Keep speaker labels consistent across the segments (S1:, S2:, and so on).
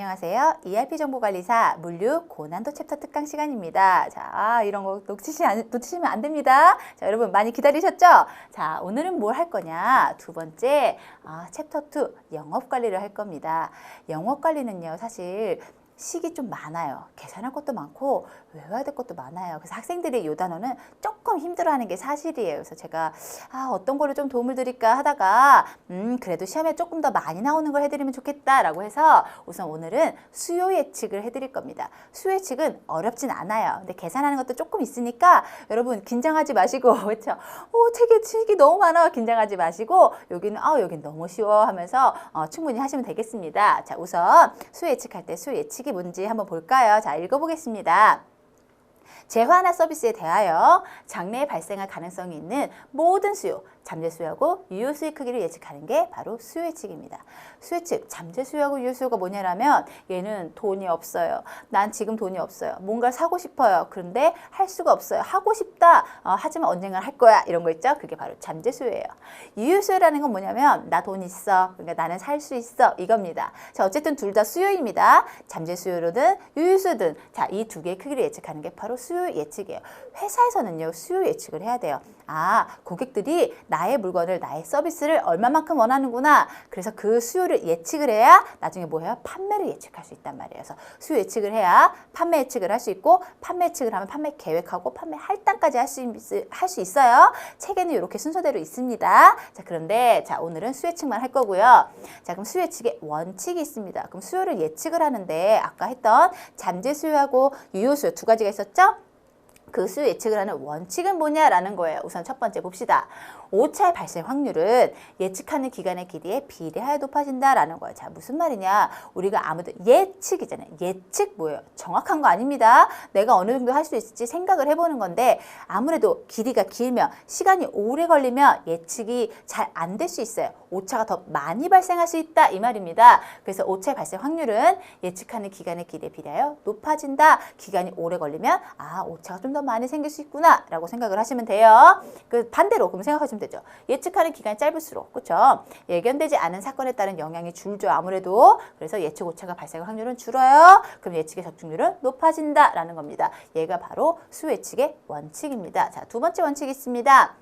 S1: 안녕하세요. ERP 정보관리사 물류 고난도 챕터 특강 시간입니다. 자, 이런 거 놓치시면 안 됩니다. 자, 여러분 많이 기다리셨죠? 자, 오늘은 뭘 할 거냐? 두 번째, 챕터 2 영업관리를 할 겁니다. 영업관리는요, 사실 식이 좀 많아요. 계산할 것도 많고 외워야 될 것도 많아요. 그래서 학생들이 이 단어는 조금 힘들어하는 게 사실이에요. 그래서 제가 어떤 거를 좀 도움을 드릴까 하다가 그래도 시험에 조금 더 많이 나오는 걸 해드리면 좋겠다라고 해서 우선 오늘은 수요 예측을 해드릴 겁니다. 수요 예측은 어렵진 않아요. 근데 계산하는 것도 조금 있으니까 여러분 긴장하지 마시고 그렇죠? 책이 너무 많아 긴장하지 마시고 여기는 너무 쉬워 하면서 충분히 하시면 되겠습니다. 자, 우선 수요 예측할 때 수요 예측이 뭔지 한번 볼까요? 자, 읽어보겠습니다. 재화나 서비스에 대하여 장래에 발생할 가능성이 있는 모든 수요, 잠재 수요하고 유효 수요 크기를 예측하는 게 바로 수요 예측입니다. 수요 예측, 잠재 수요하고 유효 수요가 뭐냐면 얘는 돈이 없어요. 난 지금 돈이 없어요. 뭔가를 사고 싶어요. 그런데 할 수가 없어요. 하고 싶다. 하지만 언젠가 할 거야. 이런 거 있죠? 그게 바로 잠재 수요예요. 유효 수요라는 건 뭐냐면 나 돈 있어. 그러니까 나는 살 수 있어. 이겁니다. 자, 어쨌든 둘 다 수요입니다. 잠재 수요로든 유효 수요든 자, 이 두 개의 크기를 예측하는 게 바로 수요 예측이에요. 회사에서는요, 수요 예측을 해야 돼요. 고객들이 나의 물건을, 나의 서비스를 얼마만큼 원하는구나. 그래서 그 수요를 예측을 해야 나중에 뭐예요? 판매를 예측할 수 있단 말이에요. 그래서 수요 예측을 해야 판매 예측을 할 수 있고, 판매 예측을 하면 판매 계획하고 판매 할당까지 할 수 있어요. 책에는 이렇게 순서대로 있습니다. 자, 그런데 자, 오늘은 수요 예측만 할 거고요. 자, 그럼 수요 예측에 원칙이 있습니다. 그럼 수요를 예측을 하는데 아까 했던 잠재 수요하고 유효 수요 두 가지가 있었죠? 그 수요 예측을 하는 원칙은 뭐냐라는 거예요. 우선 첫 번째 봅시다. 오차의 발생 확률은 예측하는 기간의 길이에 비례하여 높아진다라는 거예요. 자, 무슨 말이냐? 우리가 아무도 예측이잖아요. 예측 뭐예요? 정확한 거 아닙니다. 내가 어느 정도 할 수 있을지 생각을 해보는 건데 아무래도 길이가 길면 시간이 오래 걸리면 예측이 잘 안 될 수 있어요. 오차가 더 많이 발생할 수 있다 이 말입니다. 그래서 오차의 발생 확률은 예측하는 기간의 길이에 비례하여 높아진다. 기간이 오래 걸리면 오차가 좀 더 많이 생길 수 있구나 라고 생각을 하시면 돼요. 그 반대로 그럼 생각하시면 되죠. 예측하는 기간이 짧을수록 그렇죠? 예견되지 않은 사건에 따른 영향이 줄죠. 아무래도 그래서 예측 오차가 발생할 확률은 줄어요. 그럼 예측의 적중률은 높아진다라는 겁니다. 얘가 바로 수요 예측의 원칙입니다. 자, 두 번째 원칙이 있습니다.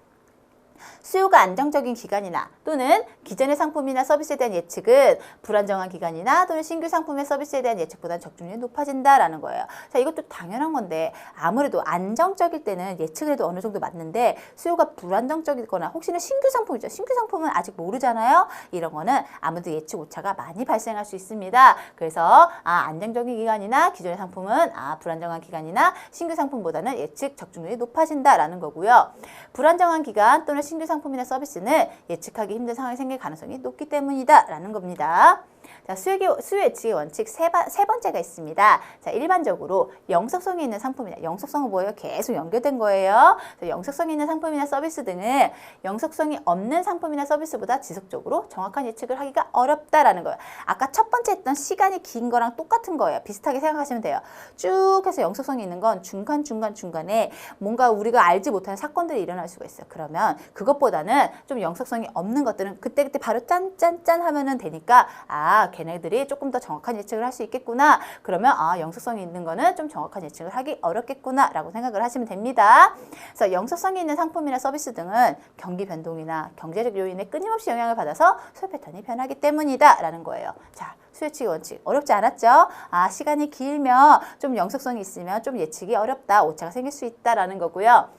S1: 수요가 안정적인 기간이나 또는 기존의 상품이나 서비스에 대한 예측은 불안정한 기간이나 또는 신규 상품의 서비스에 대한 예측보다 적중률이 높아진다라는 거예요. 자, 이것도 당연한 건데 아무래도 안정적일 때는 예측을 해도 어느 정도 맞는데 수요가 불안정적이거나 혹시나 신규 상품이죠. 신규 상품은 아직 모르잖아요. 이런 거는 아무래도 예측 오차가 많이 발생할 수 있습니다. 그래서 안정적인 기간이나 기존의 상품은 불안정한 기간이나 신규 상품보다는 예측 적중률이 높아진다라는 거고요. 불안정한 기간 또는 신규 상품이나 서비스는 예측하기 힘든 상황이 생길 가능성이 높기 때문이다 라는 겁니다. 자, 수요 예측의 원칙 세 번째가 있습니다. 자, 일반적으로 영속성이 있는 상품이나 영속성은 뭐예요? 계속 연결된 거예요. 영속성이 있는 상품이나 서비스 등은 영속성이 없는 상품이나 서비스보다 지속적으로 정확한 예측을 하기가 어렵다라는 거예요. 아까 첫 번째 했던 시간이 긴 거랑 똑같은 거예요. 비슷하게 생각하시면 돼요. 쭉 해서 영속성이 있는 건 중간에 뭔가 우리가 알지 못하는 사건들이 일어날 수가 있어요. 그러면 그것보다는 좀 영속성이 없는 것들은 그때그때 바로 짠짠짠 하면은 되니까 걔네들이 조금 더 정확한 예측을 할 수 있겠구나. 그러면 영속성이 있는 거는 좀 정확한 예측을 하기 어렵겠구나 라고 생각을 하시면 됩니다. 그래서 영속성이 있는 상품이나 서비스 등은 경기 변동이나 경제적 요인에 끊임없이 영향을 받아서 수요 패턴이 변하기 때문이다 라는 거예요. 자, 수요 예측 원칙 어렵지 않았죠? 시간이 길면 좀 영속성이 있으면 좀 예측이 어렵다. 오차가 생길 수 있다라는 거고요.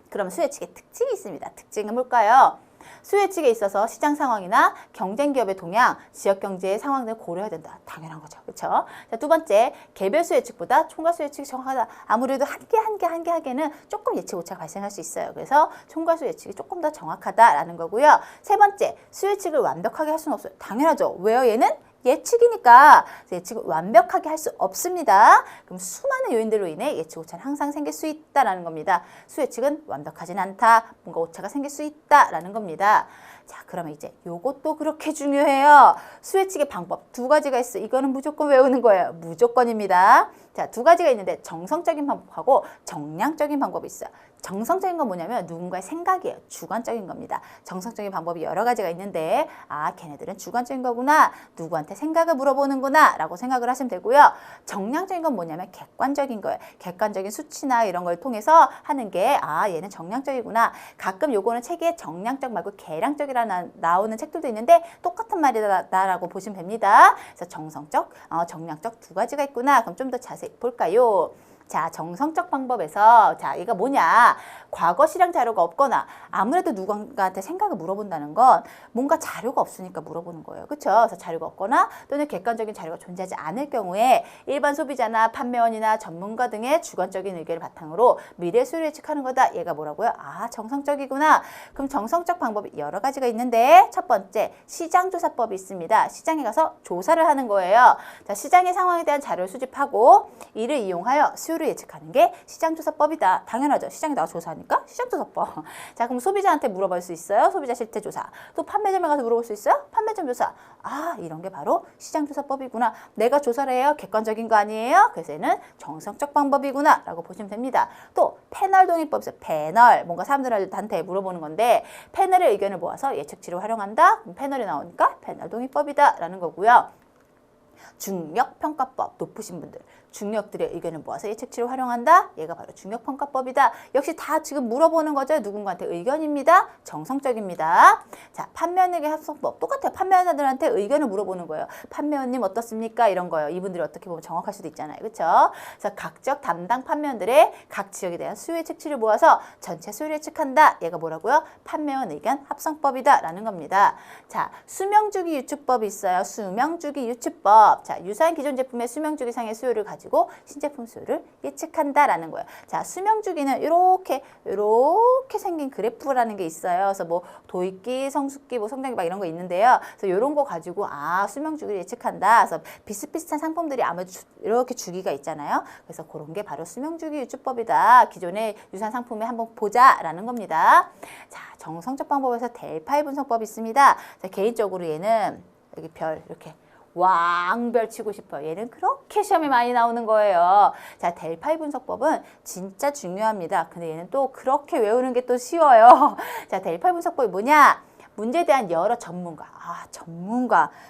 S1: 그럼 수요 예측의 특징이 있습니다. 특징은 뭘까요? 수요 예측에 있어서 시장 상황이나 경쟁 기업의 동향, 지역 경제의 상황 등을 고려해야 된다. 당연한 거죠. 그렇죠? 자, 두 번째, 개별 수요 예측보다 총괄 수요 예측이 정확하다. 아무래도 한 개 하게는 조금 예측 오차가 발생할 수 있어요. 그래서 총괄 수요 예측이 조금 더 정확하다라는 거고요. 세 번째, 수요 예측을 완벽하게 할 수는 없어요. 당연하죠. 왜요? 얘는 예측이니까 예측을 완벽하게 할 수 없습니다. 그럼 수많은 요인들로 인해 예측 오차는 항상 생길 수 있다라는 겁니다. 수요 예측은 완벽하진 않다. 뭔가 오차가 생길 수 있다라는 겁니다. 자, 그러면 이제 요것도 그렇게 중요해요. 수요 예측의 방법 두 가지가 있어요. 이거는 무조건 외우는 거예요. 무조건입니다. 자, 두 가지가 있는데 정성적인 방법하고 정량적인 방법이 있어요. 정성적인 건 뭐냐면 누군가의 생각이에요. 주관적인 겁니다. 정성적인 방법이 여러 가지가 있는데 아, 걔네들은 주관적인 거구나. 누구한테 생각을 물어보는구나 라고 생각을 하시면 되고요. 정량적인 건 뭐냐면 객관적인 거예요. 객관적인 수치나 이런 걸 통해서 하는 게 아, 얘는 정량적이구나. 가끔 요거는 책에 정량적 말고 계량적이라 나오는 책들도 있는데 똑같은 말이다라고 보시면 됩니다. 그래서 정성적, 정량적 두 가지가 있구나. 그럼 좀 더 자세히 볼까요? 자, 정성적 방법에서 자, 이거 뭐냐? 과거 실행 자료가 없거나 아무래도 누군가한테 생각을 물어본다는 건 뭔가 자료가 없으니까 물어보는 거예요. 그렇죠? 그래서 자료가 없거나 또는 객관적인 자료가 존재하지 않을 경우에 일반 소비자나 판매원이나 전문가 등의 주관적인 의견을 바탕으로 미래 수요를 예측하는 거다. 얘가 뭐라고요? 아, 정성적이구나. 그럼 정성적 방법이 여러 가지가 있는데 첫 번째, 시장조사법이 있습니다. 시장에 가서 조사를 하는 거예요. 자, 시장의 상황에 대한 자료를 수집하고 이를 이용하여 수요를 예측하는 게 시장조사법이다. 당연하죠. 시장에 나가 조사하니까 시장조사법. 자, 그럼 소비자한테 물어볼 수 있어요. 소비자 실태조사. 또 판매점에 가서 물어볼 수 있어요. 판매점 조사. 아, 이런 게 바로 시장조사법이구나. 내가 조사를 해요. 객관적인 거 아니에요. 그래서 얘는 정성적 방법이구나 라고 보시면 됩니다. 또 패널 동의법 있어요. 패널. 뭔가 사람들한테 물어보는 건데 패널의 의견을 모아서 예측치를 활용한다. 그럼 패널이 나오니까 패널 동의법이다 라는 거고요. 중력평가법, 높으신 분들, 중력들의 의견을 모아서 예측치를 활용한다. 얘가 바로 중력평가법이다. 역시 다 지금 물어보는 거죠. 누군가한테 의견입니다. 정성적입니다. 자, 판매원에게 합성법. 똑같아요. 판매원들한테 의견을 물어보는 거예요. 판매원님 어떻습니까? 이런 거예요. 이분들이 어떻게 보면 정확할 수도 있잖아요. 그렇죠? 그래서 각적 담당 판매원들의 각 지역에 대한 수요 예측치를 모아서 전체 수요를 예측한다. 얘가 뭐라고요? 판매원 의견 합성법이다. 라는 겁니다. 자, 수명주기 유추법이 있어요. 수명주기 유추법. 자, 유사한 기존 제품의 수명주기상의 수요를 가지고 신제품 수요를 예측한다라는 거예요. 자, 수명주기는 이렇게 생긴 그래프라는 게 있어요. 그래서 뭐 도입기, 성숙기, 뭐 성장기 막 이런 거 있는데요. 그래서 이런 거 가지고 아, 수명주기를 예측한다. 그래서 비슷비슷한 상품들이 아무래도 이렇게 주기가 있잖아요. 그래서 그런 게 바로 수명주기 유추법이다. 기존의 유사한 상품에 한번 보자라는 겁니다. 자, 정성적 방법에서 델파이 분석법이 있습니다. 자, 개인적으로 얘는 여기 별 이렇게 왕별 치고 싶어요. 얘는 그렇게 시험에 많이 나오는 거예요. 자, 델파이 분석법은 진짜 중요합니다. 근데 얘는 또 그렇게 외우는 게 또 쉬워요. 자, 델파이 분석법이 뭐냐? 문제에 대한 여러 전문가,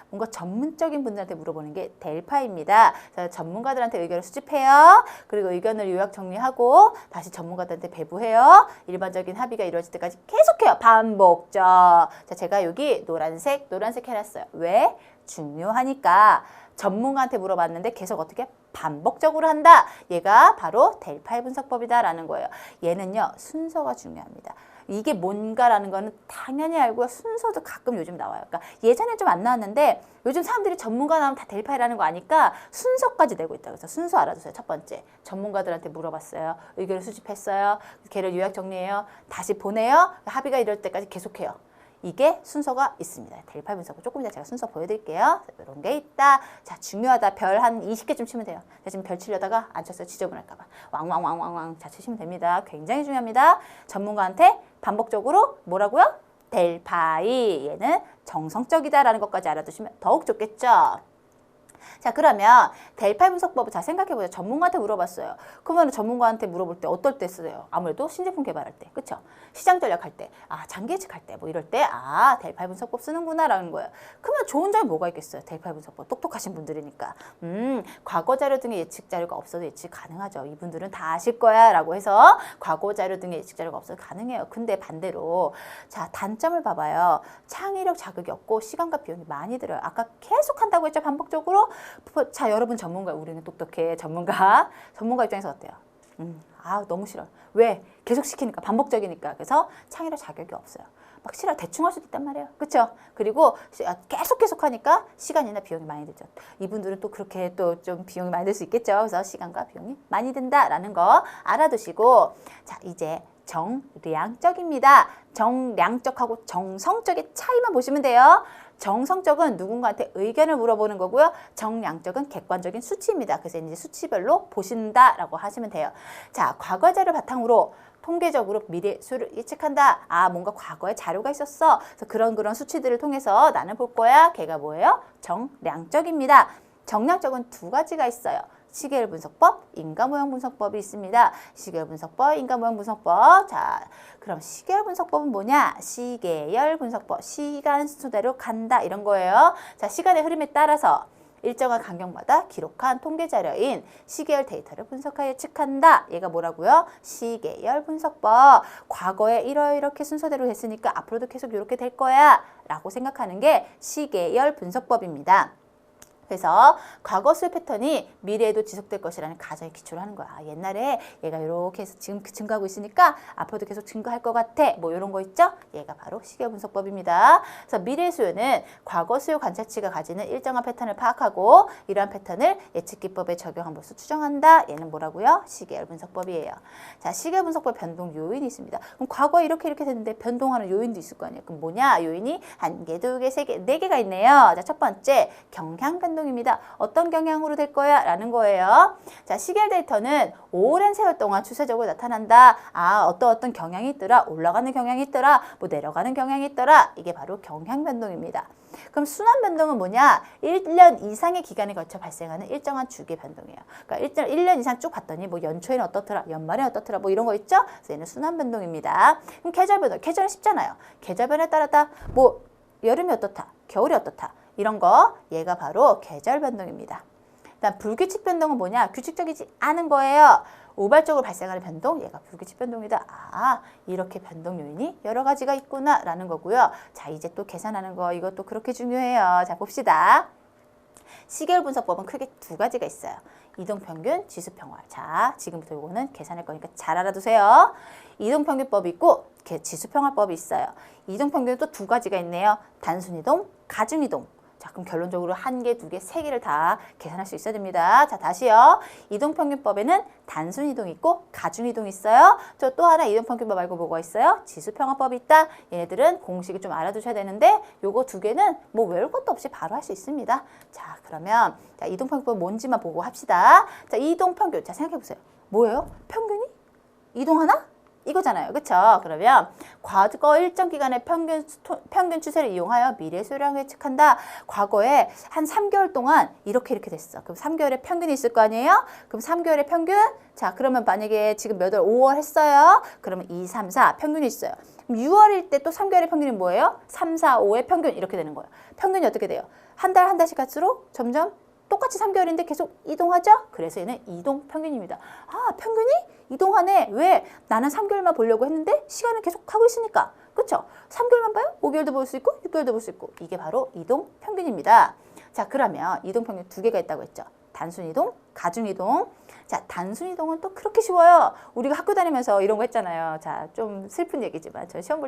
S1: 뭔가 전문적인 분들한테 물어보는 게 델파입니다. 그래서 전문가들한테 의견을 수집해요. 그리고 의견을 요약 정리하고 다시 전문가들한테 배부해요. 일반적인 합의가 이루어질 때까지 계속해요. 반복적. 자, 제가 여기 노란색 해놨어요. 왜? 중요하니까. 전문가한테 물어봤는데 계속 어떻게 반복적으로 한다. 얘가 바로 델파이 분석법이다라는 거예요. 얘는요, 순서가 중요합니다. 이게 뭔가라는 거는 당연히 알고요. 순서도 가끔 요즘 나와요. 그러니까 예전에 좀 안 나왔는데 요즘 사람들이 전문가 나오면 다 델파이라는 거 아니까 순서까지 내고 있다. 그래서 순서 알아두세요. 첫 번째, 전문가들한테 물어봤어요. 의견을 수집했어요. 걔를 요약 정리해요. 다시 보내요. 합의가 이럴 때까지 계속해요. 이게 순서가 있습니다. 델파이 분석은 조금 이따 제가 순서 보여드릴게요. 이런 게 있다. 자, 중요하다. 별 한 20개쯤 치면 돼요. 제가 지금 별 치려다가 안 쳤어요. 지저분할까봐. 왕왕왕왕왕. 자, 치시면 됩니다. 굉장히 중요합니다. 전문가한테 반복적으로 뭐라고요? 델파이. 얘는 정성적이다라는 것까지 알아두시면 더욱 좋겠죠. 자, 그러면 델파이 분석법을 잘 생각해보세요. 전문가한테 물어봤어요. 그러면 전문가한테 물어볼 때 어떨 때 쓰세요? 아무래도 신제품 개발할 때, 그쵸? 시장 전략할 때, 장기 예측할 때, 뭐 이럴 때, 델파이 분석법 쓰는구나 라는 거예요. 그러면 좋은 점이 뭐가 있겠어요? 델파이 분석법 똑똑하신 분들이니까. 과거 자료 등의 예측 자료가 없어도 예측 가능하죠. 이분들은 다 아실 거야 라고 해서 과거 자료 등의 예측 자료가 없어도 가능해요. 근데 반대로 자, 단점을 봐봐요. 창의력 자극이 없고 시간과 비용이 많이 들어요. 아까 계속 한다고 했죠. 반복적으로. 자, 여러분 전문가, 우리는 똑똑해. 전문가 입장에서 어때요? 너무 싫어. 왜? 계속 시키니까, 반복적이니까. 그래서 창의력 자격이 없어요. 막 싫어. 대충 할 수도 있단 말이에요. 그쵸? 그리고 계속 하니까 시간이나 비용이 많이 들죠. 이분들은 또 그렇게 또 좀 비용이 많이 들 수 있겠죠. 그래서 시간과 비용이 많이 든다라는 거 알아두시고, 자, 이제 정량적입니다. 정량적하고 정성적의 차이만 보시면 돼요. 정성적은 누군가한테 의견을 물어보는 거고요. 정량적은 객관적인 수치입니다. 그래서 이제 수치별로 보신다라고 하시면 돼요. 자, 과거 자료를 바탕으로 통계적으로 미래 수요를 예측한다. 뭔가 과거에 자료가 있었어. 그래서 그런 수치들을 통해서 나는 볼 거야. 걔가 뭐예요? 정량적입니다. 정량적은 두 가지가 있어요. 시계열 분석법, 인과모형 분석법이 있습니다. 시계열 분석법, 인과모형 분석법. 자, 그럼 시계열 분석법은 뭐냐? 시계열 분석법, 시간 순서대로 간다 이런 거예요. 자, 시간의 흐름에 따라서 일정한 간격마다 기록한 통계 자료인 시계열 데이터를 분석하여 예측한다. 얘가 뭐라고요? 시계열 분석법. 과거에 이렇게 순서대로 됐으니까 앞으로도 계속 이렇게 될 거야 라고 생각하는 게 시계열 분석법입니다. 그래서 과거 수요 패턴이 미래에도 지속될 것이라는 가정에 기초를 하는 거야. 옛날에 얘가 이렇게 해서 지금 증가하고 있으니까 앞으로도 계속 증가할 것 같아. 뭐 이런 거 있죠? 얘가 바로 시계열 분석법입니다. 그래서 미래 수요는 과거 수요 관찰치가 가지는 일정한 패턴을 파악하고 이러한 패턴을 예측 기법에 적용함으로써 추정한다. 얘는 뭐라고요? 시계열 분석법이에요. 자, 시계열 분석법 변동 요인이 있습니다. 그럼 과거에 이렇게 됐는데 변동하는 요인도 있을 거 아니에요. 그럼 뭐냐? 요인이 1개, 2개, 3개, 4개가 있네요. 자, 첫 번째 경향 변동 입니다. 어떤 경향으로 될 거야? 라는 거예요. 자, 시계열 데이터는 오랜 세월 동안 추세적으로 나타난다. 아, 어떤 경향이 있더라. 올라가는 경향이 있더라. 뭐 내려가는 경향이 있더라. 이게 바로 경향 변동입니다. 그럼 순환 변동은 뭐냐? 1년 이상의 기간에 걸쳐 발생하는 일정한 주기 변동이에요. 그러니까 1년 이상 쭉 봤더니 뭐 연초에는 어떻더라, 연말에는 어떻더라, 뭐 이런 거 있죠? 그래서 얘는 순환 변동입니다. 그럼 계절 변동, 계절은 쉽잖아요. 계절 변화에 따랐다. 뭐 여름이 어떻다, 겨울이 어떻다. 이런 거 얘가 바로 계절 변동입니다. 일단 불규칙 변동은 뭐냐? 규칙적이지 않은 거예요. 우발적으로 발생하는 변동, 얘가 불규칙 변동이다. 아, 이렇게 변동 요인이 여러 가지가 있구나 라는 거고요. 자, 이제 또 계산하는 거 이것도 그렇게 중요해요. 자, 봅시다. 시계열 분석법은 크게 두 가지가 있어요. 이동평균, 지수평화. 자, 지금부터 이거는 계산할 거니까 잘 알아두세요. 이동평균법이 있고 지수평화법이 있어요. 이동평균은 또 두 가지가 있네요. 단순이동, 가중이동. 자, 그럼 결론적으로 1개, 2개, 3개를 다 계산할 수 있어야 됩니다. 자, 다시요. 이동평균법에는 단순이동이 있고 가중이동이 있어요. 저 또 하나 이동평균법 말고 뭐가 있어요? 지수평화법이 있다. 얘네들은 공식을 좀 알아두셔야 되는데 요거 2개는 뭐 외울 것도 없이 바로 할 수 있습니다. 자, 그러면 자, 이동평균법 뭔지만 보고 합시다. 자, 이동평균. 자, 생각해보세요. 뭐예요? 평균이? 이동하나? 이거잖아요. 그쵸? 그러면 과거 일정 기간의 평균 추세를 이용하여 미래 수요량을 예측한다. 과거에 한 3개월 동안 이렇게 됐어. 그럼 3개월의 평균이 있을 거 아니에요? 그럼 3개월의 평균? 자, 그러면 만약에 지금 몇 월? 5월 했어요. 그러면 2, 3, 4 평균이 있어요. 그럼 6월일 때 또 3개월의 평균이 뭐예요? 3, 4, 5의 평균 이렇게 되는 거예요. 평균이 어떻게 돼요? 한 달씩 갈수록 점점 똑같이 3개월인데 계속 이동하죠? 그래서 얘는 이동평균입니다. 아, 평균이 이동하네. 왜? 나는 3개월만 보려고 했는데 시간을 계속 가고 있으니까. 그쵸? 3개월만 봐요? 5개월도 볼 수 있고 6개월도 볼 수 있고. 이게 바로 이동평균입니다. 자, 그러면 이동평균 2개가 있다고 했죠. 단순이동, 가중이동. 자, 단순이동은 또 그렇게 쉬워요. 우리가 학교 다니면서 이런 거 했잖아요. 자, 좀 슬픈 얘기지만 저 시험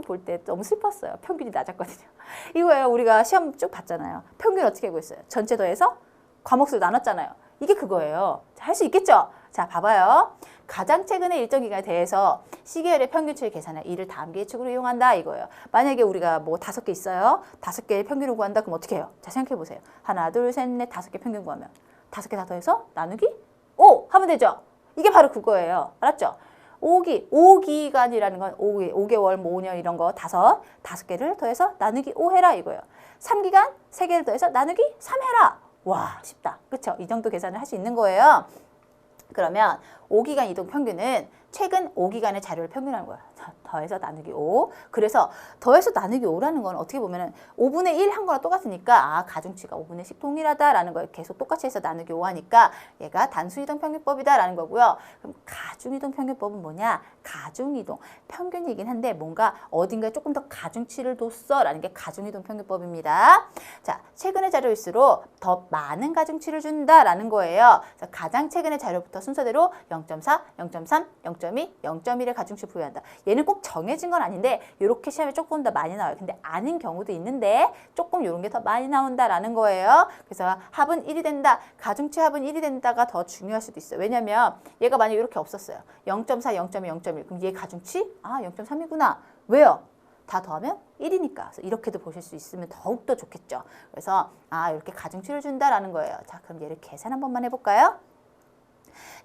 S1: 볼 때 너무 슬펐어요. 평균이 낮았거든요. 이거예요. 우리가 시험 쭉 봤잖아요. 평균 어떻게 구했어요? 전체 더해서 과목수로 나눴잖아요. 이게 그거예요. 할 수 있겠죠? 자, 봐봐요. 가장 최근의 일정 기간에 대해서 시계열의 평균치를 계산해 이를 다음 개 예측으로 이용한다 이거예요. 만약에 우리가 뭐 5개 있어요. 5개의 평균을 구한다. 그럼 어떻게 해요? 자, 생각해 보세요. 하나, 둘, 셋, 넷, 5개 평균 구하면 5개 다 더해서 나누기 5 하면 되죠. 이게 바로 그거예요. 알았죠? 5기간이라는 건 5개월, 뭐 5년 이런 거 5개를 더해서 나누기 5 해라 이거예요. 3기간, 3개를 더해서 나누기 3 해라. 와, 쉽다. 그쵸? 이 정도 계산을 할 수 있는 거예요. 그러면 5기간 이동 평균은 최근 5기간의 자료를 평균하는 거야. 더해서 나누기 5. 그래서 더해서 나누기 5라는 건 어떻게 보면은 5분의 1 한 거랑 똑같으니까 아, 가중치가 5분의 10 동일하다라는 걸 계속 똑같이 해서 나누기 5 하니까 얘가 단순이동 평균법이다라는 거고요. 그럼 가중이동 평균법은 뭐냐? 가중이동. 평균이긴 한데 뭔가 어딘가에 조금 더 가중치를 뒀어라는 게 가중이동 평균법입니다. 자, 최근의 자료일수록 더 많은 가중치를 준다라는 거예요. 그래서 가장 최근의 자료부터 순서대로 0.4, 0.3, 0.2, 0.1의 가중치 부여한다. 얘는 꼭 정해진 건 아닌데 이렇게 시험에 조금 더 많이 나와요. 근데 아닌 경우도 있는데 조금 이런 게 더 많이 나온다라는 거예요. 그래서 합은 1이 된다. 가중치 합은 1이 된다가 더 중요할 수도 있어요. 왜냐면 얘가 만약에 이렇게 없었어요. 0.4, 0.2, 0.1. 그럼 얘 가중치? 아, 0.3이구나. 왜요? 다 더하면 1이니까. 그래서 이렇게도 보실 수 있으면 더욱더 좋겠죠. 그래서 아, 이렇게 가중치를 준다라는 거예요. 자, 그럼 얘를 계산 한 번만 해볼까요?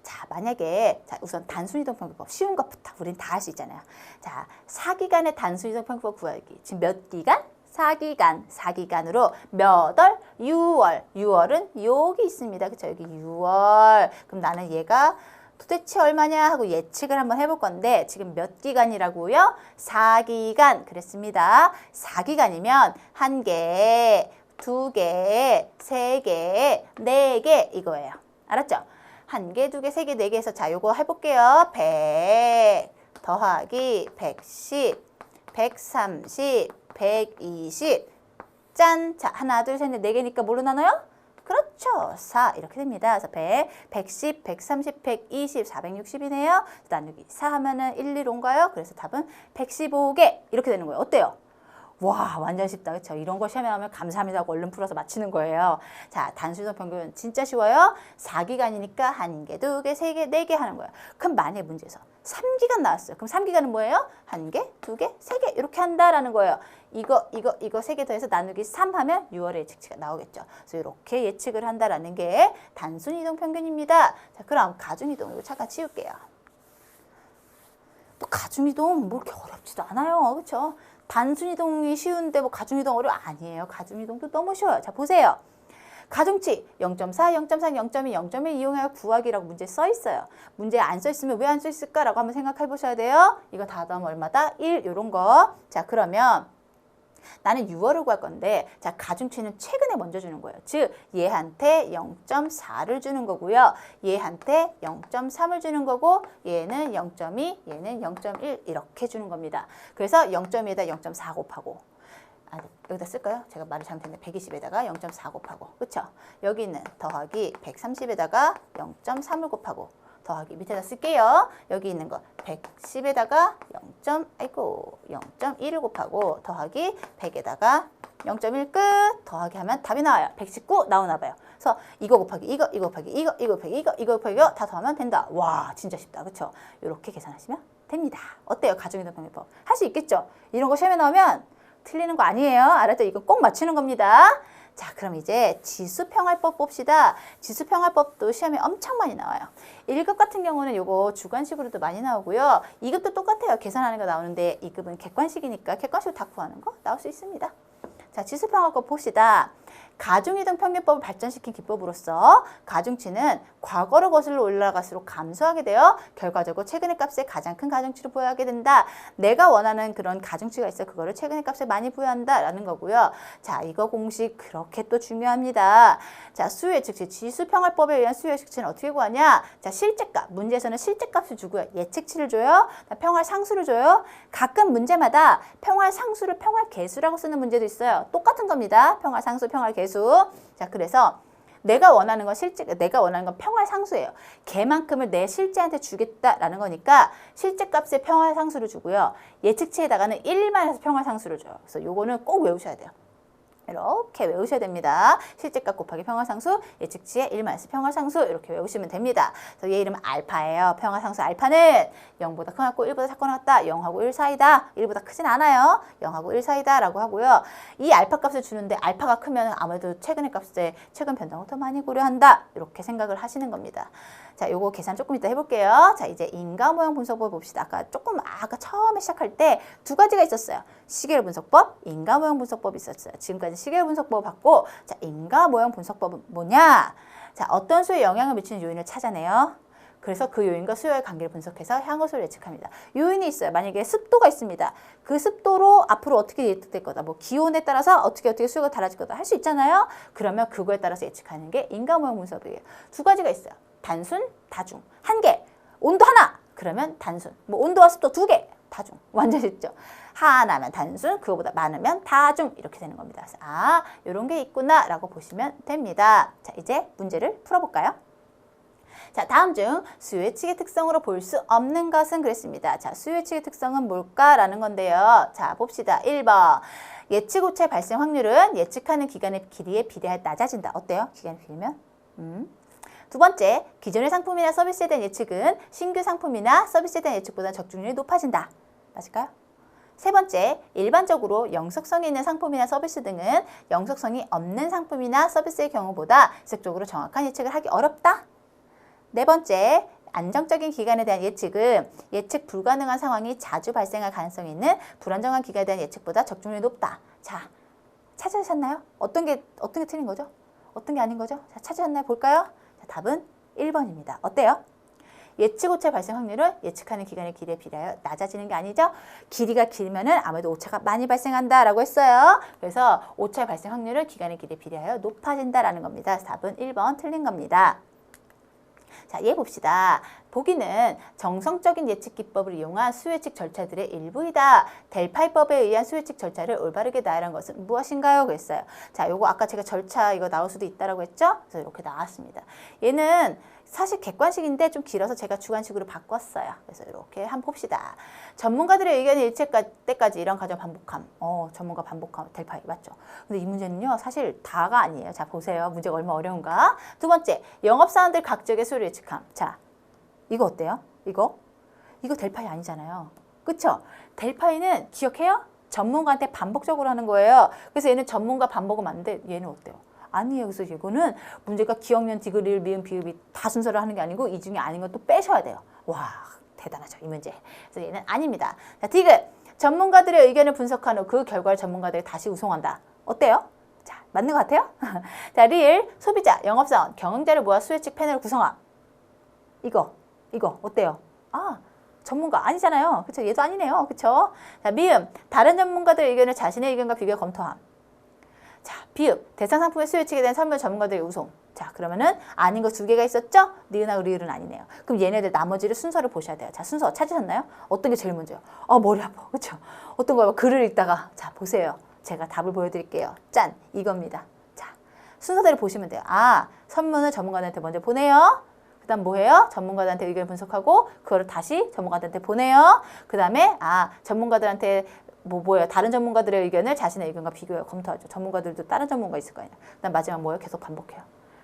S1: 자, 만약에 자, 우선 단순이동 평균법 쉬운 것부터 우린 다 할 수 있잖아요. 자, 4기간의 단순이동 평균법 구하기. 지금 몇 기간? 4기간. 4기간으로 몇 월? 6월. 6월은 여기 있습니다. 그쵸? 여기 6월. 그럼 나는 얘가 도대체 얼마냐 하고 예측을 한번 해볼 건데 지금 몇 기간이라고요? 4기간 그랬습니다. 4기간이면 1개, 2개, 3개, 4개 이거예요. 알았죠? 1개, 2개, 3개, 4개 해서 자 요거 해볼게요. 100 더하기 110, 130, 120 짠! 자 하나, 둘, 셋, 넷, 4개니까 뭘로 나눠요? 그렇죠. 4 이렇게 됩니다. 그래서 100, 110, 130, 120, 460이네요. 나누기 4 하면은 1, 1인가요? 그래서 답은 115개 이렇게 되는 거예요. 어때요? 와 완전 쉽다. 그렇죠? 이런 거 시험에 나오면 감사합니다 하고 얼른 풀어서 맞히는 거예요. 자 단수이동 평균 진짜 쉬워요. 4기간이니까 1개, 2개, 3개, 4개 하는 거예요. 그럼 만약 문제에서 3기간 나왔어요. 그럼 3기간은 뭐예요? 1개, 2개, 3개 이렇게 한다라는 거예요. 이거 3개 더해서 나누기 3 하면 6월의 예측치가 나오겠죠. 그래서 이렇게 예측을 한다라는 게 단순이동 평균입니다. 자 그럼 가중이동 이거 잠깐 치울게요. 뭐 가중이동 뭐 이렇게 어렵지도 않아요. 그렇죠? 단순이동이 쉬운데 뭐 가중이동 어려워? 아니에요. 가중이동도 너무 쉬워요. 자 보세요. 가중치 0.4, 0.3, 0.2, 0.1 이용하여 구하기라고 문제 써 있어요. 문제 안 써 있으면 왜 안 써 있을까라고 한번 생각해 보셔야 돼요. 이거 다 더하면 얼마다? 1 이런 거. 자 그러면 나는 6월을 구할 건데 자 가중치는 최근에 먼저 주는 거예요. 즉 얘한테 0.4를 주는 거고요. 얘한테 0.3을 주는 거고 얘는 0.2, 얘는 0.1 이렇게 주는 겁니다. 그래서 0.2에다 0.4 곱하고 여기다 쓸까요? 제가 말을 잘못했네. 120에다가 0.4 곱하고 그쵸? 여기는 더하기 130에다가 0.3을 곱하고 더하기 밑에다 쓸게요. 여기 있는 거 110에다가 0.1을 곱하고 더하기 100에다가 0.1 끝 더하기 하면 답이 나와요. 119 나오나 봐요. 그래서 이거 곱하기 이거 곱하기 이거 곱하기 이거 곱하기 이거 다 더하면 된다. 와 진짜 쉽다. 그쵸? 이렇게 계산하시면 됩니다. 어때요? 가중이동 평균법. 할 수 있겠죠? 이런 거 시험에 나오면 틀리는 거 아니에요. 알았죠? 이거 꼭 맞추는 겁니다. 자, 그럼 이제 지수평활법 봅시다. 지수평활법도 시험에 엄청 많이 나와요. 1급 같은 경우는 요거 주관식으로도 많이 나오고요. 2급도 똑같아요. 계산하는 거 나오는데 2급은 객관식이니까 객관식으로 다 구하는 거 나올 수 있습니다. 자, 지수평활법 봅시다. 가중이동 평균법을 발전시킨 기법으로서 가중치는 과거로 거슬러 올라갈수록 감소하게 되어 결과적으로 최근의 값에 가장 큰 가중치를 부여하게 된다. 내가 원하는 그런 가중치가 있어 그거를 최근의 값에 많이 부여한다 라는 거고요. 자, 이거 공식 그렇게 또 중요합니다. 자, 수요 예측치, 지수평활법에 의한 수요 예측치는 어떻게 구하냐? 자, 실제값, 문제에서는 실제값을 주고요. 예측치를 줘요. 평활 상수를 줘요. 가끔 문제마다 평활 상수를 평활 계수라고 쓰는 문제도 있어요. 똑같은 겁니다. 평활 상수, 평활 계수. 자, 그래서 내가 원하는 건 평활 상수예요. 걔만큼을 내 실제한테 주겠다라는 거니까 실제값에 평활 상수를 주고요. 예측치에다가는 1만 해서 평활 상수를 줘요. 그래서 요거는 꼭 외우셔야 돼요. 이렇게 외우셔야 됩니다. 실제값 곱하기 평활상수, 예측치의 1마이너스 평활상수 이렇게 외우시면 됩니다. 그래서 얘 이름은 알파예요. 평활상수 알파는 0보다 큰 것 같고 1보다 작은 것 같다. 0하고 1 사이다. 1보다 크진 않아요. 0하고 1 사이다 라고 하고요. 이 알파 값을 주는데 알파가 크면 아무래도 최근의 값에 최근 변동을 더 많이 고려한다. 이렇게 생각을 하시는 겁니다. 자, 요거 계산 조금 이따 해볼게요. 자, 이제 인과 모형 분석법 봅시다. 아까 처음에 시작할 때 두 가지가 있었어요. 시계열 분석법, 인과 모형 분석법이 있었어요. 지금까지 시계열 분석법 봤고, 자, 인과 모형 분석법은 뭐냐? 자, 어떤 수에 영향을 미치는 요인을 찾아내요. 그래서 그 요인과 수요의 관계를 분석해서 향후수를 예측합니다. 요인이 있어요. 만약에 습도가 있습니다. 그 습도로 앞으로 어떻게 예측될 거다. 뭐 기온에 따라서 어떻게 수요가 달라질 거다 할 수 있잖아요. 그러면 그거에 따라서 예측하는 게 인과 모형 분석이에요. 두 가지가 있어요. 단순, 다중. 한 개. 온도 하나. 그러면 단순. 뭐 온도와 습도 두 개. 다중. 완전 쉽죠. 하나면 단순, 그거보다 많으면 다중. 이렇게 되는 겁니다. 그래서 아, 요런 게 있구나 라고 보시면 됩니다. 자, 이제 문제를 풀어볼까요? 자, 다음 중 수요 예측의 특성으로 볼 수 없는 것은 그랬습니다. 자, 수요 예측의 특성은 뭘까라는 건데요. 자, 봅시다. 1번. 예측 오차의 발생 확률은 예측하는 기간의 길이에 비례하여 낮아진다. 어때요? 기간이 길면? 두 번째, 기존의 상품이나 서비스에 대한 예측은 신규 상품이나 서비스에 대한 예측보다 적중률이 높아진다. 맞을까요? 세 번째, 일반적으로 영속성이 있는 상품이나 서비스 등은 영속성이 없는 상품이나 서비스의 경우보다 지속적으로 정확한 예측을 하기 어렵다. 네 번째, 안정적인 기간에 대한 예측은 예측 불가능한 상황이 자주 발생할 가능성이 있는 불안정한 기간에 대한 예측보다 적중률이 높다. 자, 찾으셨나요? 어떤 게 틀린 거죠? 어떤 게 아닌 거죠? 자, 찾으셨나요? 볼까요? 자, 답은 1번입니다. 어때요? 예측 오차 발생 확률은 예측하는 기간의 길이에 비례하여 낮아지는 게 아니죠. 길이가 길면은 아무래도 오차가 많이 발생한다라고 했어요. 그래서 오차 발생 확률은 기간의 길이에 비례하여 높아진다라는 겁니다. 답은 1번 틀린 겁니다. 자, 얘 봅시다. 보기는 정성적인 예측 기법을 이용한 수예측 절차들의 일부이다. 델파이법에 의한 수예측 절차를 올바르게 나열한 것은 무엇인가요? 그랬어요. 자, 요거 아까 제가 절차 이거 나올 수도 있다라고 했죠? 그래서 이렇게 나왔습니다. 얘는 사실 객관식인데 좀 길어서 제가 주관식으로 바꿨어요. 그래서 이렇게 한번 봅시다. 전문가들의 의견이 일치할 때까지 이런 과정 반복함. 전문가 반복함 델파이 맞죠? 근데 이 문제는요. 사실 다가 아니에요. 자, 보세요. 문제가 얼마나 어려운가. 두 번째, 영업사원들 각적의 수요를 예측함. 자, 이거 어때요? 이거 델파이 아니잖아요. 그쵸? 델파이는 기억해요? 전문가한테 반복적으로 하는 거예요. 그래서 얘는 전문가 반복은 맞는데 얘는 어때요? 아니에요. 그래서 이거는 문제가 기억면, 디귿, 미음, 비읍이 다 순서를 하는 게 아니고 이 중에 아닌 건 또 빼셔야 돼요. 와, 대단하죠. 이 문제. 그래서 얘는 아닙니다. 자, 디귿. 전문가들의 의견을 분석한 후 그 결과를 전문가들이 다시 우송한다. 어때요? 자, 맞는 것 같아요? 자, 리을. 소비자, 영업사원, 경영자를 모아 수혜측 패널을 구성함. 이거 어때요? 아, 전문가 아니잖아요. 그쵸? 얘도 아니네요. 그쵸? 자, 미음. 다른 전문가들의 의견을 자신의 의견과 비교해 검토함. 자, 비읍. 대상 상품의 수요치게 된 설문 전문가들의 우송. 자, 그러면은 아닌 거 두 개가 있었죠? 니은하고 리을은 아니네요. 그럼 얘네들 나머지를 순서를 보셔야 돼요. 자, 순서 찾으셨나요? 어떤 게 제일 먼저요? 머리 아파. 그쵸? 어떤 거요? 글을 읽다가. 자, 보세요. 제가 답을 보여드릴게요. 짠! 이겁니다. 자, 순서대로 보시면 돼요. 아, 선문을 전문가들한테 먼저 보내요. 그 다음 뭐해요? 전문가들한테 의견을 분석하고 그거를 다시 전문가들한테 보내요. 그 다음에 전문가들한테 뭐예요? 다른 전문가들의 의견을 자신의 의견과 비교해 검토하죠. 전문가들도 다른 전문가 있을 거 아니에요. 그다음 마지막 뭐예요? 계속 반복해요.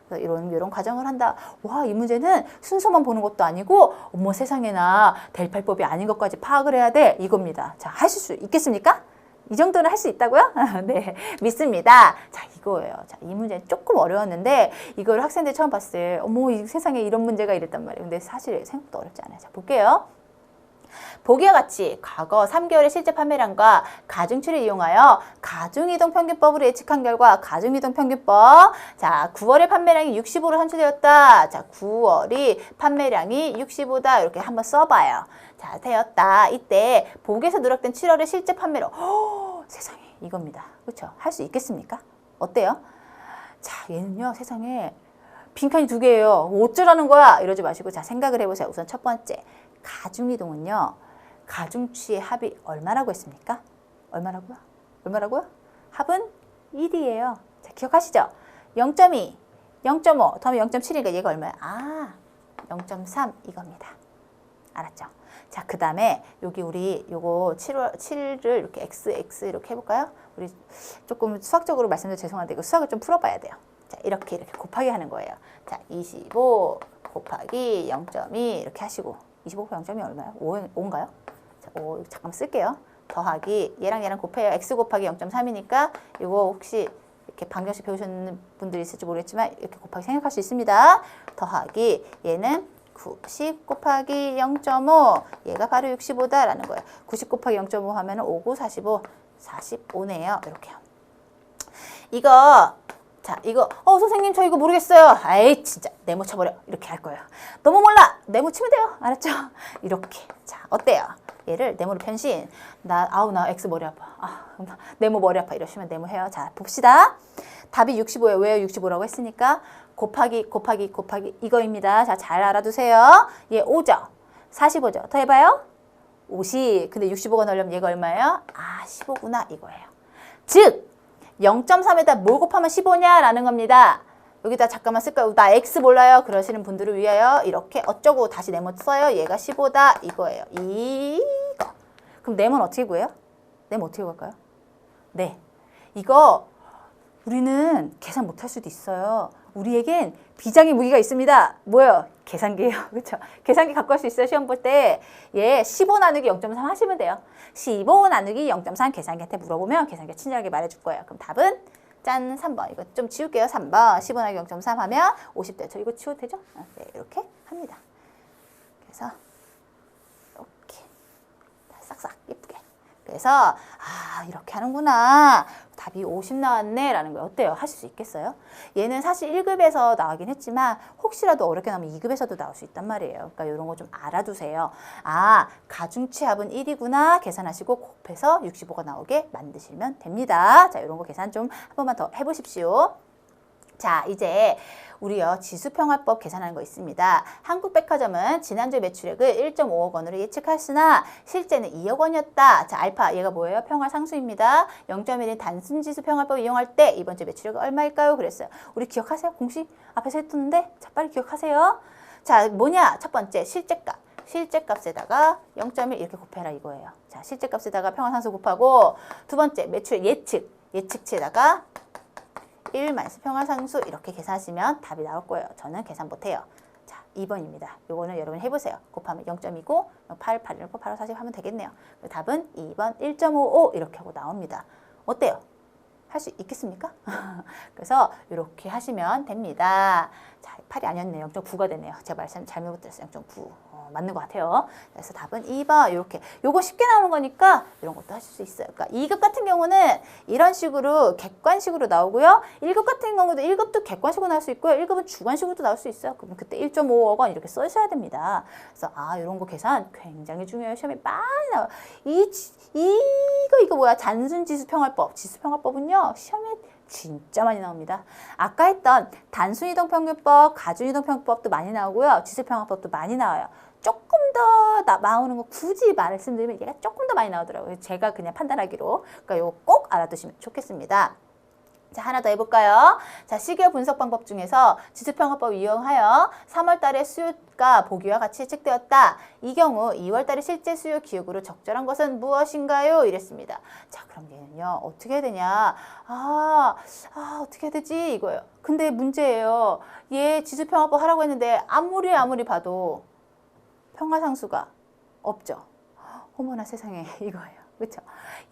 S1: 그래서 이런 과정을 한다. 와, 이 문제는 순서만 보는 것도 아니고 어머 세상에나 델파이법이 아닌 것까지 파악을 해야 돼. 이겁니다. 자, 하실 수 있겠습니까? 이 정도는 할 수 있다고요? 네, 믿습니다. 자, 이거예요. 자, 이 문제는 조금 어려웠는데 이걸 학생들 처음 봤을 때 어머 이 세상에 이런 문제가 이랬단 말이에요. 근데 사실 생각보다 어렵지 않아요. 자, 볼게요. 보기와 같이 과거 3개월의 실제 판매량과 가중치를 이용하여 가중이동 평균법으로 예측한 결과 가중이동 평균법. 자, 9월의 판매량이 65로 산출되었다. 자, 9월이 판매량이 65다. 이렇게 한번 써봐요. 자, 되었다. 이때 보기에서 누락된 7월의 실제 판매로 세상에 이겁니다. 그렇죠? 할 수 있겠습니까? 어때요? 자, 얘는요. 세상에 빈칸이 두 개예요. 어쩌라는 거야? 이러지 마시고 자, 생각을 해보세요. 우선 첫 번째. 가중이동은요. 가중치의 합이 얼마라고 했습니까? 얼마라고요? 합은 1이에요. 자, 기억하시죠? 0.2, 0.5, 더하면 0.7이니까 얘가 얼마야? 0.3 이겁니다. 알았죠? 자, 그 다음에 여기 우리 요거 7을 이렇게 x 이렇게 해볼까요? 우리 조금 수학적으로 말씀드려 죄송한데 이거 수학을 좀 풀어봐야 돼요. 자, 이렇게 곱하기 하는 거예요. 자, 25 곱하기 0.2 이렇게 하시고 25 곱하기 0.2 얼마요? 5인가요? 자, 5 잠깐 쓸게요. 더하기 얘랑 곱해요. x 곱하기 0.3이니까 이거 혹시 이렇게 방정식 배우셨는 분들이 있을지 모르겠지만 이렇게 곱하기 생각할 수 있습니다. 더하기 얘는 90 곱하기 0.5 얘가 바로 65다라는 거예요. 90 곱하기 0.5 하면 5, 9, 45, 45네요. 이렇게요. 이거 선생님 저 이거 모르겠어요. 아이 진짜 네모 쳐버려. 이렇게 할 거예요. 너무 몰라. 네모 치면 돼요. 알았죠? 이렇게. 자, 어때요? 얘를 네모로 변신. 나 X 머리 아파. 네모 머리 아파. 이러시면 네모 해요. 자, 봅시다. 답이 65예요. 왜요? 65라고 했으니까 곱하기 이거입니다. 자, 잘 알아두세요. 얘 5죠? 45죠? 더 해봐요. 50. 근데 65가 넣으려면 얘가 얼마예요? 15구나 이거예요. 즉 0.3에다 뭘 곱하면 15냐라는 겁니다. 여기다 잠깐만 쓸까요? 나 X 몰라요. 그러시는 분들을 위하여 이렇게 어쩌고 다시 네모 써요. 얘가 15다 이거예요. 이거. 그럼 네모는 어떻게 구해요? 네모 어떻게 구할까요? 네. 이거 우리는 계산 못할 수도 있어요. 우리에겐 비장의 무기가 있습니다. 뭐예요? 계산기예요. 그렇죠? 계산기 갖고 갈 수 있어요. 시험 볼 때. 얘 15 나누기 0.3 하시면 돼요. 15 나누기 0.3 계산기한테 물어보면 계산기가 친절하게 말해줄 거예요. 그럼 답은 짠 3번. 이거 좀 지울게요. 3번. 15 나누기 0.3 하면 50대. 저 이거 지워도 되죠? 네, 이렇게 합니다. 그래서 이렇게 싹싹 예쁘게 그래서 이렇게 하는구나. 답이 50 나왔네 라는 거 어때요? 하실 수 있겠어요? 얘는 사실 1급에서 나오긴 했지만 혹시라도 어렵게 나오면 2급에서도 나올 수 있단 말이에요. 그러니까 이런 거 좀 알아두세요. 가중치합은 1이구나 계산하시고 곱해서 65가 나오게 만드시면 됩니다. 자, 이런 거 계산 좀 한 번만 더 해보십시오. 자, 이제 우리요 지수평화법 계산하는 거 있습니다. 한국백화점은 지난주 매출액을 1.5억 원으로 예측했으나 실제는 2억 원이었다. 자, 알파 얘가 뭐예요? 평화상수입니다. 0.1인 단순지수평화법 이용할 때 이번 주 매출액은 얼마일까요? 그랬어요. 우리 기억하세요? 공식 앞에서 했었는데 자, 빨리 기억하세요. 자, 뭐냐? 첫 번째 실제값. 실제값에다가 0.1 이렇게 곱해라 이거예요. 자, 실제값에다가 평화상수 곱하고 두 번째 매출 예측치에다가 1 마이너스 평화상수 이렇게 계산하시면 답이 나올 거예요. 저는 계산 못해요. 자, 2번입니다. 요거는 여러분 해보세요. 곱하면 0.2고 8, 8, 1, 8, 5, 40 하면 되겠네요. 답은 2번 1.55 이렇게 하고 나옵니다. 어때요? 할 수 있겠습니까? 그래서 이렇게 하시면 됩니다. 자, 8이 아니었네요. 0.9가 되네요. 제가 말씀 잘못 들었어요. 0.9. 맞는 것 같아요. 그래서 답은 2번 이렇게. 요거 쉽게 나오는 거니까 이런 것도 하실 수 있어요. 그러니까 2급 같은 경우는 이런 식으로 객관식으로 나오고요. 1급 같은 경우도 1급도 객관식으로 나올 수 있고요. 1급은 주관식으로도 나올 수 있어요. 그러면 그때 1.5억 원 이렇게 써주셔야 됩니다. 그래서 이런 거 계산 굉장히 중요해요. 시험에 많이 나와요. 이거 뭐야? 단순지수평화법. 지수평화법은요. 시험에 진짜 많이 나옵니다. 아까 했던 단순이동평균법, 가중이동평균법도 많이 나오고요. 지수평화법도 많이 나와요. 조금 더 나오는 거 굳이 말씀드리면 얘가 조금 더 많이 나오더라고요. 제가 그냥 판단하기로. 그러니까 이거 꼭 알아두시면 좋겠습니다. 자, 하나 더 해볼까요? 자, 시기화 분석 방법 중에서 지수평화법 이용하여 3월 달에 수요가 보기와 같이 예측되었다. 이 경우 2월 달에 실제 수요 기록으로 적절한 것은 무엇인가요? 이랬습니다. 자, 그럼 얘는요, 어떻게 해야 되냐? 어떻게 해야 되지? 이거예요. 근데 문제예요. 얘 지수평화법 하라고 했는데 아무리 봐도 평화상수가 없죠. 어머나 세상에 이거예요. 그렇죠?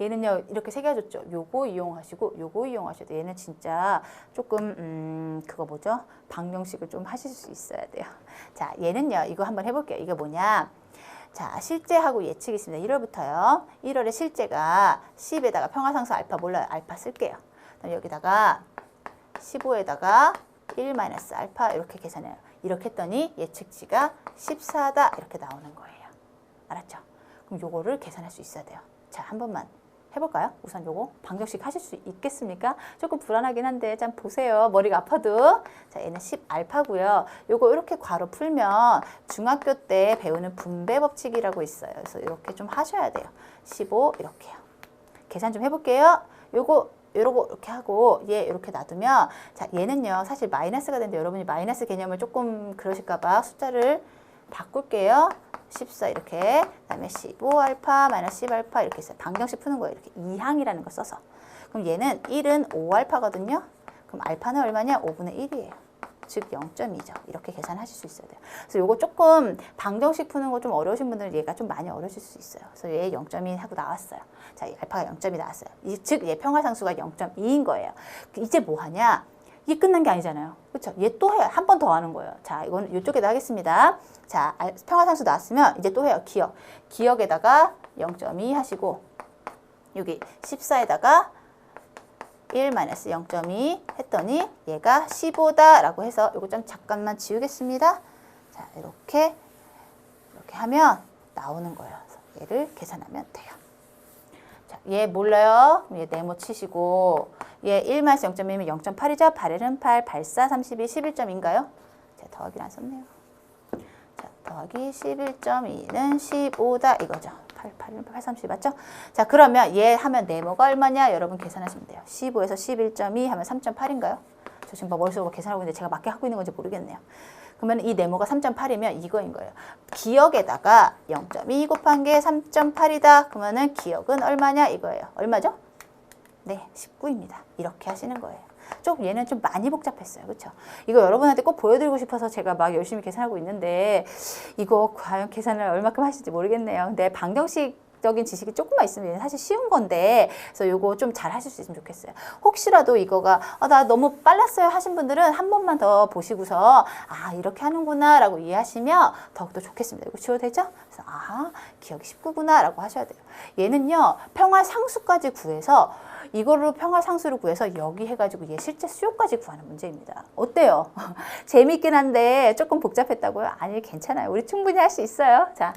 S1: 얘는요 이렇게 세 개 줬죠. 요거 이용하시고 요거 이용하셔도 돼요. 얘는 진짜 조금 그거 뭐죠? 방정식을 좀 하실 수 있어야 돼요. 자, 얘는요 이거 한번 해볼게요. 이게 뭐냐? 자, 실제하고 예측이 있습니다. 1월부터요. 1월에 실제가 10에다가 평화상수 알파 몰라요. 알파 쓸게요. 그다음에 여기다가 15에다가 1 마이너스 알파 이렇게 계산해요. 이렇게 했더니 예측치가 14다 이렇게 나오는 거예요. 알았죠? 그럼 요거를 계산할 수 있어야 돼요. 자, 한 번만 해볼까요? 우선 요거 방정식 하실 수 있겠습니까? 조금 불안하긴 한데 참 보세요. 머리가 아파도. 자, 얘는 10 알파고요. 요거 이렇게 괄호 풀면 중학교 때 배우는 분배 법칙이라고 있어요. 그래서 이렇게 좀 하셔야 돼요. 15 이렇게요. 계산 좀 해볼게요. 요거 이렇게 하고 얘 이렇게 놔두면 자, 얘는요 사실 마이너스가 되는데 여러분이 마이너스 개념을 조금 그러실까봐 숫자를 바꿀게요. 14 이렇게 그다음에 15 알파 마이너스 10 알파 이렇게 있어요. 방정식 푸는 거예요. 이렇게 2항이라는 걸 써서. 그럼 얘는 1은 5 알파거든요. 그럼 알파는 얼마냐? 5분의 1이에요. 즉 0.2죠. 이렇게 계산하실 수 있어야 돼요. 그래서 요거 조금 방정식 푸는 거 좀 어려우신 분들은 얘가 좀 많이 어려우실 수 있어요. 그래서 얘 0.2 하고 나왔어요. 자, 알파가 0.2 나왔어요. 즉 얘 평화상수가 0.2인 거예요. 이제 뭐 하냐? 이게 끝난 게 아니잖아요. 그렇죠? 얘 또 해요. 한 번 더 하는 거예요. 자, 이거는 이쪽에다 하겠습니다. 자, 평화상수 나왔으면 이제 또 해요. 기억. 기억에다가 0.2 하시고 여기 14에다가 1 마이너스 0.2 했더니 얘가 15다 라고 해서 이거 좀 잠깐만 지우겠습니다. 자, 이렇게 하면 나오는 거예요. 그래서 얘를 계산하면 돼요. 자, 얘 몰라요? 얘 네모 치시고 얘 1 마이너스 0.2면 0.8이죠? 8, 8, 8, 4, 32, 11점인가요? 자, 더하기를 안 썼네요. 자, 더하기 11.2는 15다 이거죠. 8, 30 맞죠? 자, 그러면 얘 하면 네모가 얼마냐? 여러분 계산하시면 돼요. 15에서 11.2 하면 3.8인가요? 저 지금 머릿속으로 계산하고 있는데 제가 맞게 하고 있는 건지 모르겠네요. 그러면 이 네모가 3.8이면 이거인 거예요. 기억에다가 0.2 곱한 게 3.8이다. 그러면은 기억은 얼마냐? 이거예요. 얼마죠? 네, 19입니다. 이렇게 하시는 거예요. 얘는 좀 많이 복잡했어요. 그렇죠? 이거 여러분한테 꼭 보여드리고 싶어서 제가 막 열심히 계산하고 있는데 이거 과연 계산을 얼마큼 하실지 모르겠네요. 근데 방정식 과학적인 지식이 조금만 있으면 사실 쉬운 건데, 그래서 요거 좀 잘 하실 수 있으면 좋겠어요. 혹시라도 이거가 나 너무 빨랐어요 하신 분들은 한 번만 더 보시고서 이렇게 하는구나 라고 이해하시면 더욱더 좋겠습니다. 이거 지워도 되죠? 그래서 기억이 쉽구나 라고 하셔야 돼요. 얘는요, 평화상수까지 구해서 이걸로 평화상수를 구해서 여기 해가지고 얘 실제 수요까지 구하는 문제입니다. 어때요? 재밌긴 한데 조금 복잡했다고요? 아니, 괜찮아요. 우리 충분히 할 수 있어요. 자,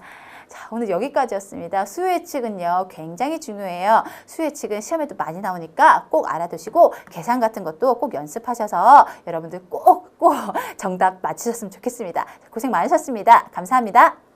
S1: 오늘 여기까지였습니다. 수요 예측은요, 굉장히 중요해요. 수요 예측은 시험에도 많이 나오니까 꼭 알아두시고 계산 같은 것도 꼭 연습하셔서 여러분들 꼭 정답 맞추셨으면 좋겠습니다. 고생 많으셨습니다. 감사합니다.